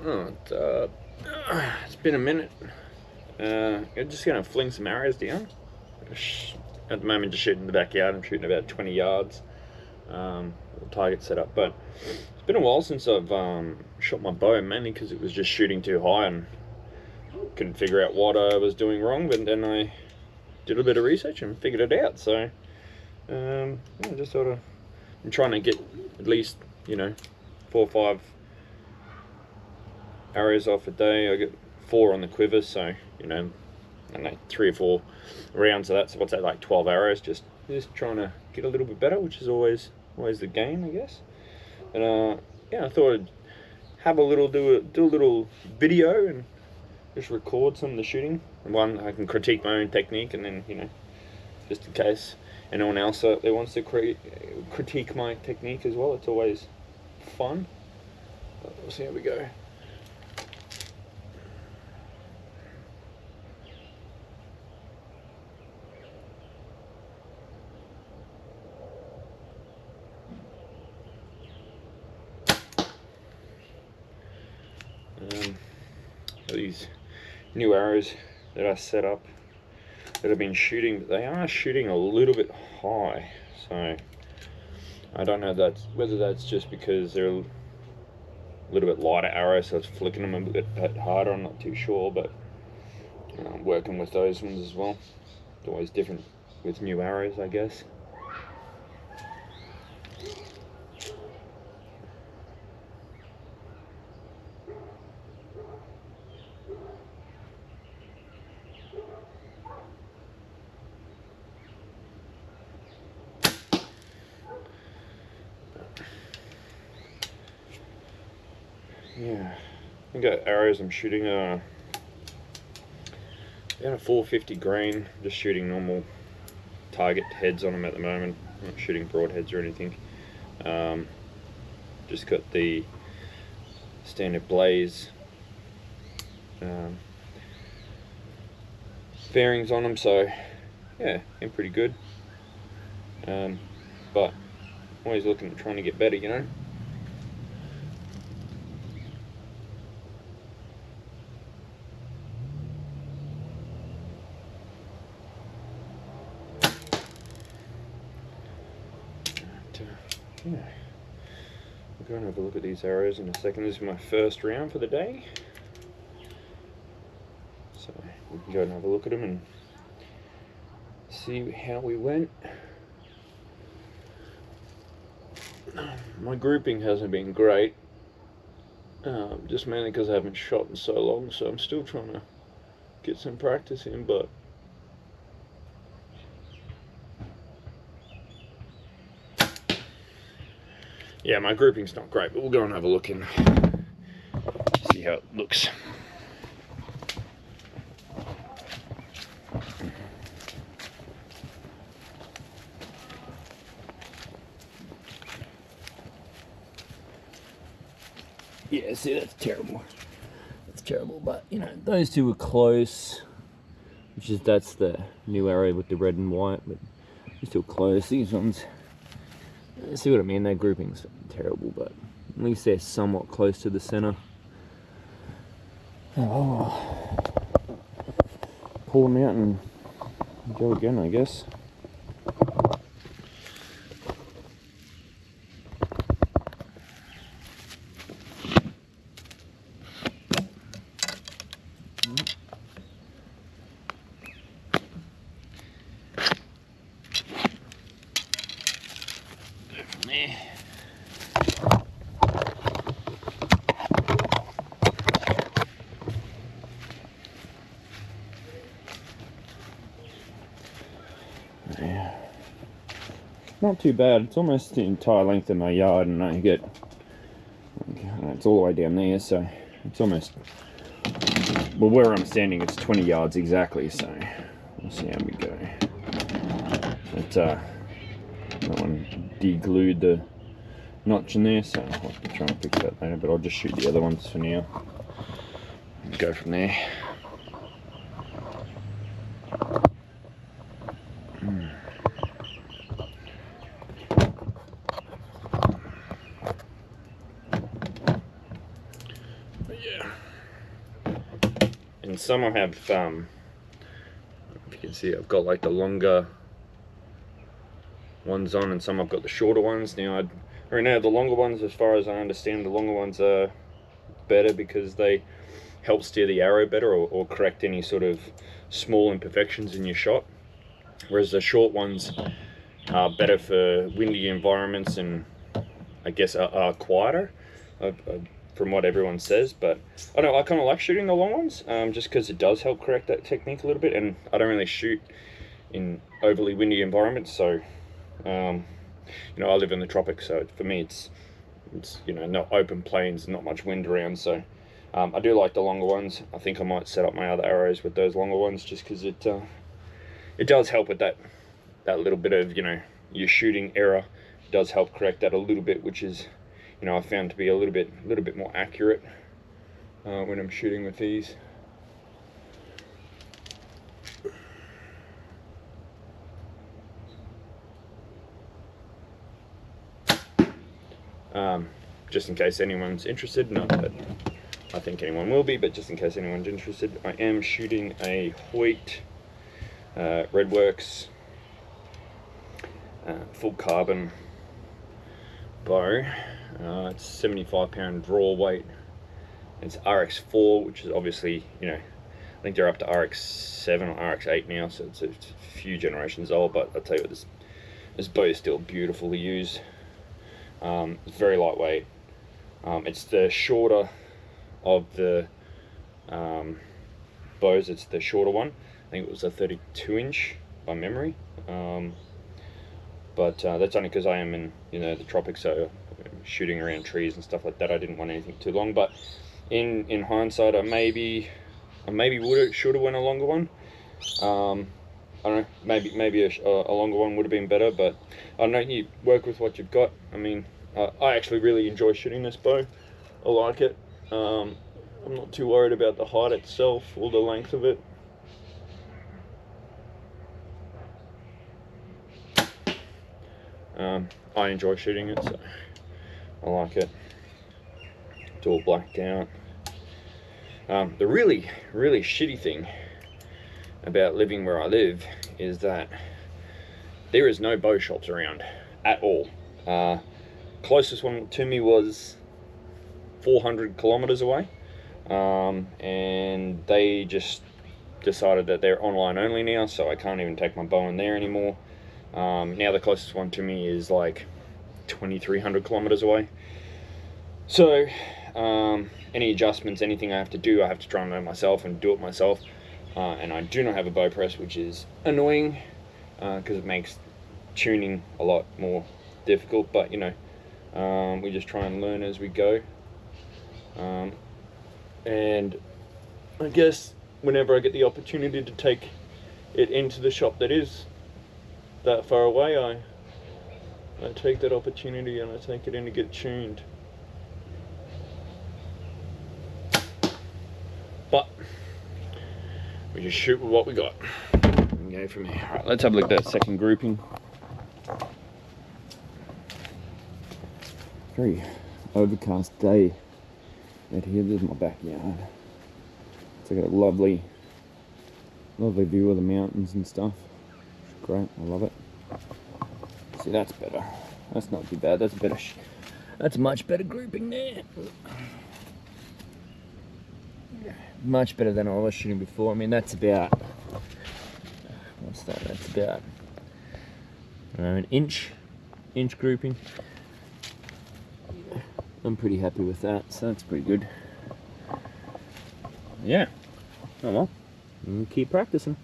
Oh, it's been a minute. I'm just gonna fling some arrows down. At the moment, just shooting in the backyard. I'm shooting about 20 yards. Target set up, but it's been a while since I've shot my bow, mainly because it was just shooting too high and couldn't figure out what I was doing wrong. But then I did a bit of research and figured it out. So I just sort of I'm trying to get at least 4 or 5 arrows off a day. I get 4 on the quiver, so I don't know, 3 or 4 rounds of that. So what's that, like 12 arrows? Just trying to get a little bit better, which is always the game, I guess. And yeah, I thought I'd have a little do a little video and just record some of the shooting. And one, I can critique my own technique, and then just in case anyone else out there wants to critique my technique as well, it's always fun. But we'll see how we go. These new arrows that I set up that I've been shooting, they are shooting a little bit high, so I don't know whether that's just because they're a little bit lighter arrows, so it's flicking them a bit harder. I'm not too sure, but I'm working with those ones as well. It's always different with new arrows, I guess. Yeah, I got arrows I'm shooting at a 450 grain. Just shooting normal target heads on them at the moment. I'm not shooting broadheads or anything. Just got the standard Blaze fairings on them, so yeah, they're pretty good. But always looking at trying to get better, Yeah. We're going to have a look at these arrows in a second. This is my first round for the day, so we can go and have a look at them and see how we went. My grouping hasn't been great, just mainly because I haven't shot in so long, so I'm still trying to get some practice in, but yeah, my grouping's not great, but we'll go and have a look and see how it looks. Yeah, see, that's terrible. That's terrible, but those two were close, that's the new arrow with the red and white, but they're still close. These ones, see what I mean? Their grouping's terrible, but at least they're somewhat close to the center. Oh, pull them out and go again, I guess. Go from there. Yeah. Not too bad. It's almost the entire length of my yard, and I get, it's all the way down there, so it's almost, well, where I'm standing it's 20 yards exactly, so we'll see how we go. But that one de-glued the notch in there, so I'll have to try and fix that later, but I'll just shoot the other ones for now and go from there. Yeah. And some I have, if you can see, I've got like the longer ones on, and some I've got the shorter ones. Now, right now the longer ones, as far as I understand, the longer ones are better because they help steer the arrow better, or correct any sort of small imperfections in your shot. Whereas the short ones are better for windy environments and I guess are quieter, from what everyone says. But I don't know, I kind of like shooting the long ones, just because it does help correct that technique a little bit, and I don't really shoot in overly windy environments, so you know, I live in the tropics, so for me it's you know, not open plains, not much wind around, so I do like the longer ones. I think I might set up my other arrows with those longer ones, just because it does help with that little bit of, you know, your shooting error. It does help correct that a little bit, which is, you know, I found to be a little bit more accurate when I'm shooting with these. Just in case anyone's interested, not that I think anyone will be, but just in case anyone's interested, I am shooting a Hoyt Redworks full carbon bow. It's 75 pound draw weight. It's RX4, which is obviously, you know, I think they're up to RX7 or RX8 now, so it's a few generations old, but I'll tell you what, this bow is still beautiful to use. It's very lightweight. It's the shorter of the bows. It's the shorter one. I think it was a 32 inch by memory. But that's only because I am in, you know, the tropics, so shooting around trees and stuff like that, I didn't want anything too long. But in hindsight, I maybe should have went a longer one. I don't know, maybe a longer one would have been better, but I don't know, you work with what you've got. I mean, I actually really enjoy shooting this bow. I like it. I'm not too worried about the height itself or the length of it. I enjoy shooting it, so I like it. It's all blacked out. The really shitty thing about living where I live is that there is no bow shops around at all. Closest one to me was 400 kilometers away, and they just decided that they're online only now, so I can't even take my bow in there anymore. Now the closest one to me is like 2,300 kilometers away. So any adjustments, anything I have to do, I have to try and learn myself and do it myself. And I do not have a bow press, which is annoying because it makes tuning a lot more difficult. But you know, we just try and learn as we go. And I guess whenever I get the opportunity to take it into the shop that is that far away, I take that opportunity and I take it in to get tuned. But we just shoot with what we got and go from here. Alright, let's have a look at that second grouping. Very overcast day out here. There's my backyard. It's got a lovely view of the mountains and stuff. It's great, I love it. See, that's better. That's not too bad. That's better. That's a much better grouping there. Much better than I was shooting before. I mean, that's about, what's that? That's about an inch grouping. I'm pretty happy with that, so that's pretty good. Yeah. Oh well, we'll keep practicing.